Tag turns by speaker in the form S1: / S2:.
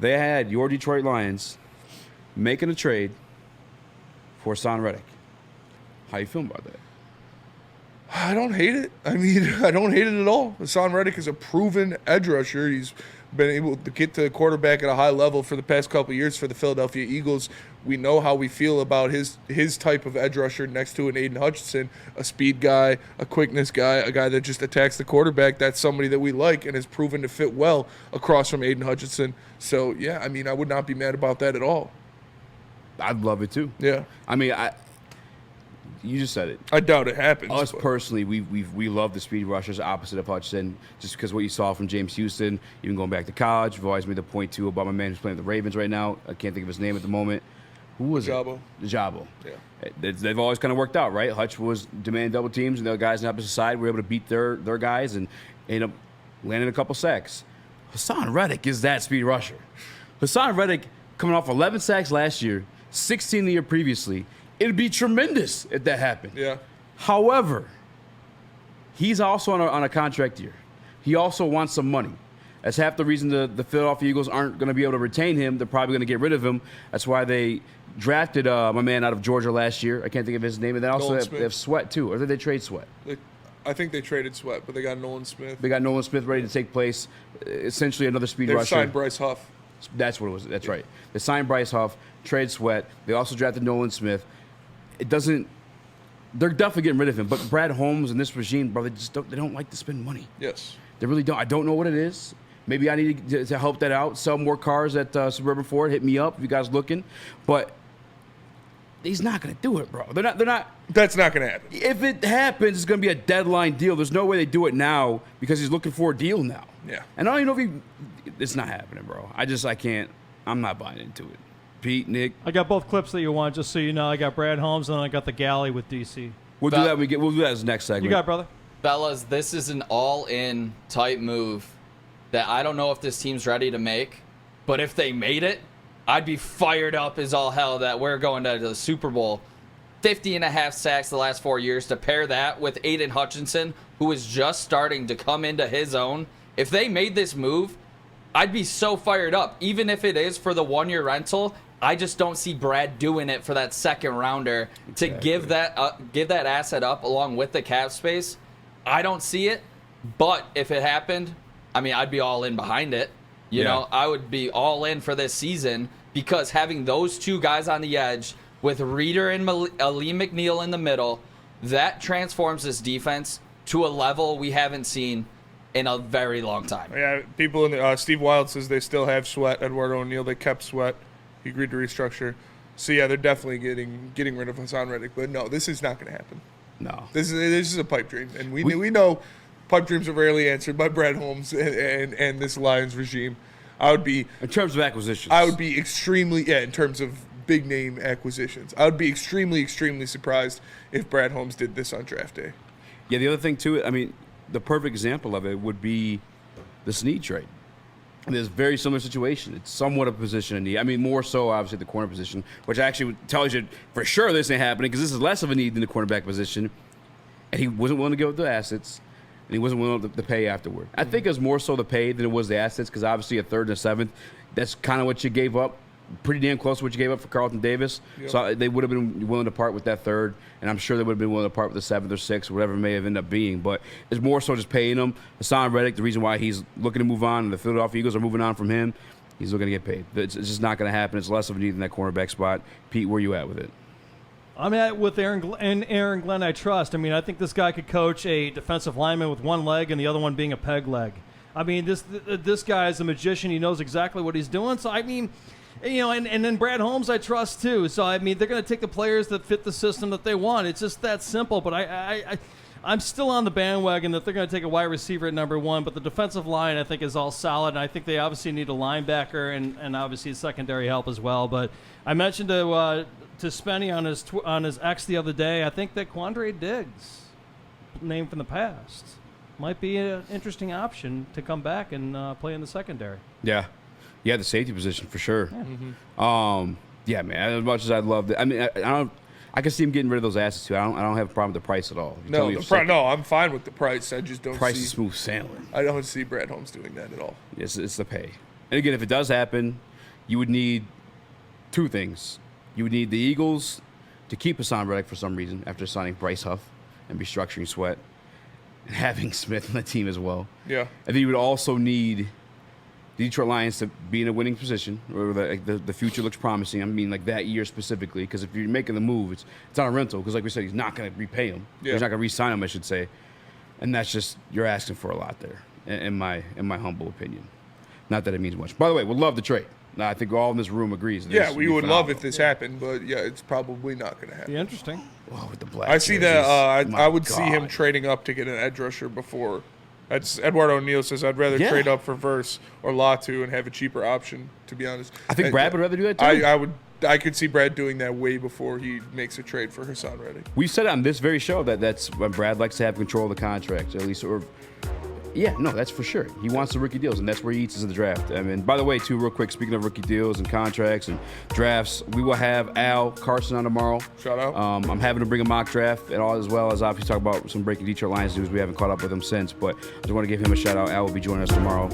S1: they had your Detroit Lions making a trade for Haason Reddick. How you feeling about that?
S2: I don't hate it. I mean, I don't hate it at all. Haason Reddick is a proven edge rusher. He's been able to get to the quarterback at a high level for the past couple of years for the Philadelphia Eagles. We know how we feel about his type of edge rusher next to an Aiden Hutchinson, a speed guy, a quickness guy, a guy that just attacks the quarterback. That's somebody that we like and has proven to fit well across from Aiden Hutchinson. So, yeah, I mean, I would not be mad about that at all.
S1: I'd love it too.
S2: Yeah.
S1: I mean, you just said it.
S2: I doubt it happens.
S1: Us personally, we love the speed rushers opposite of Hutchinson, just because what you saw from James Houston, even going back to college. We've always made the point too about my man who's playing with the Ravens right now. I can't think of his name at the moment. Who was
S2: Jabo.
S1: it? Jabo.
S2: Yeah.
S1: They've always kind of worked out, right? Hutch was demanding double teams, and the guys on the opposite side were able to beat their guys and end up landing a couple sacks. Haason Reddick is that speed rusher. Haason Reddick coming off 11 sacks last year, 16 the year previously. It'd be tremendous if that happened.
S2: Yeah.
S1: However, he's also on a contract year. He also wants some money. That's half the reason the Philadelphia Eagles aren't going to be able to retain him. They're probably going to get rid of him. That's why they drafted my man out of Georgia last year. I can't think of his name. And they also they have Sweat, too. Or did they trade Sweat?
S2: I think they traded Sweat, but they got Nolan Smith.
S1: They got Nolan Smith ready to take place. Essentially another speed rusher.
S2: They signed Bryce Huff.
S1: That's what it was. That's right. They signed Bryce Huff, trade Sweat. They also drafted Nolan Smith. It doesn't – they're definitely getting rid of him. But Brad Holmes and this regime, bro, they don't like to spend money.
S2: Yes.
S1: They really don't. I don't know what it is. Maybe I need to help that out. Sell more cars at Suburban Ford. Hit me up if you guys looking. But he's not going to do it, bro. They're not.
S2: That's not going to happen.
S1: If it happens, it's going to be a deadline deal. There's no way they do it now because he's looking for a deal now.
S2: Yeah.
S1: And I don't even know if it's not happening, bro. I can't. I'm not buying into it. Pete, Nick.
S3: I got both clips that you want, just so you know. I got Brad Holmes and I got the galley with DC.
S1: We'll do that. We'll do that as the next segment.
S3: You got it, brother.
S4: Fellas, this is an all-in type move that I don't know if this team's ready to make, but if they made it, I'd be fired up as all hell that we're going to the Super Bowl. 50.5 sacks the last 4 years. To pair that with Aiden Hutchinson, who is just starting to come into his own. If they made this move, I'd be so fired up. Even if it is for the one-year rental, I just don't see Brad doing it for that second rounder to give that asset up along with the cap space. I don't see it, but if it happened, I mean, I'd be all in behind it. You know, I would be all in for this season because having those two guys on the edge with Reeder and Ali McNeil in the middle, that transforms this defense to a level we haven't seen in a very long time.
S2: Yeah, people in the Steve Wild says they still have Sweat. Eduardo O'Neill, they kept Sweat. He agreed to restructure. So yeah, they're definitely getting rid of Haason Reddick. But no, this is not going to happen.
S1: No,
S2: this is a pipe dream, and we know pipe dreams are rarely answered by Brad Holmes and this Lions regime. I would be
S1: in terms of acquisitions.
S2: I would be extremely in terms of big name acquisitions. I would be extremely surprised if Brad Holmes did this on draft day.
S1: Yeah, the other thing too, I mean, the perfect example of it would be the Snead trade. And there's a very similar situation. It's somewhat a position of need. I mean, more so, obviously, the corner position, which actually tells you for sure this ain't happening because this is less of a need than the cornerback position. And he wasn't willing to give up the assets, and he wasn't willing to pay afterward. I think it was more so the pay than it was the assets because obviously a third and a seventh, that's kind of what you gave up. Pretty damn close to what you gave up for Carlton Davis. Yep. So they would have been willing to part with that third, and I'm sure they would have been willing to part with the seventh or sixth, whatever it may have ended up being. But it's more so just paying him. Haason Reddick, the reason why he's looking to move on, and the Philadelphia Eagles are moving on from him, he's looking to get paid. It's just not going to happen. It's less of a need than that cornerback spot. Pete, where you at with it?
S3: I'm at with Aaron Glenn. I trust. I mean, I think this guy could coach a defensive lineman with one leg and the other one being a peg leg. I mean, this guy is a magician. He knows exactly what he's doing. So I mean. You know, and then Brad Holmes I trust too. So, I mean, they're going to take the players that fit the system that they want. It's just that simple. But I'm still on the bandwagon that they're going to take a wide receiver at number one. But the defensive line, I think, is all solid. And I think they obviously need a linebacker and obviously secondary help as well. But I mentioned to Spenny on his X the other day, I think that Quandre Diggs, name from the past, might be an interesting option to come back and play in the secondary.
S1: Yeah. Yeah, the safety position for sure.
S3: Yeah.
S1: Mm-hmm. Yeah, man. As much as I'd love that, I mean, I can see him getting rid of those assets too. I don't have a problem with the price at all.
S2: No, I'm fine with the price. I just don't.
S1: Price is smooth sailing.
S2: I don't see Brad Holmes doing that at all.
S1: It's the pay. And again, if it does happen, you would need two things. You would need the Eagles to keep Haason Reddick for some reason after signing Bryce Huff and restructuring Sweat and having Smith on the team as well.
S2: Yeah.
S1: And then you would also need the Detroit Lions to be in a winning position, or the future looks promising. I mean, like that year specifically, because if you're making the move, it's on a rental. Because like we said, he's not going to repay him.
S2: Yeah.
S1: He's not going to re-sign him, I should say. And that's just, you're asking for a lot there, in my humble opinion. Not that it means much. By the way, we'd love the trade. Now, I think all in this room agrees.
S2: Yeah, we would love if this happened, but yeah, it's probably not going to happen.
S3: Be interesting.
S1: Oh, with the black
S2: I see
S1: jerseys.
S2: that.
S1: My
S2: I would see him
S1: God.
S2: trading up to get an edge rusher before. That's Eduardo O'Neill says I'd rather
S1: Yeah.
S2: trade up for Verse or Latu and have a cheaper option. To be honest,
S1: I think
S2: And
S1: Brad would rather do that too.
S2: I could see Brad doing that way before he makes a trade for Haason Reddick.
S1: We said on this very show that's when Brad likes to have control of the contract, at least, or yeah, no, that's for sure. He wants the rookie deals, and that's where he eats is in the draft. I mean, by the way, too, real quick, speaking of rookie deals and contracts and drafts, we will have Al Carson on tomorrow.
S2: Shout out.
S1: I'm having to bring a mock draft, and all as well as obviously talk about some breaking Detroit Lions news. We haven't caught up with him since, but I just want to give him a shout out. Al will be joining us tomorrow.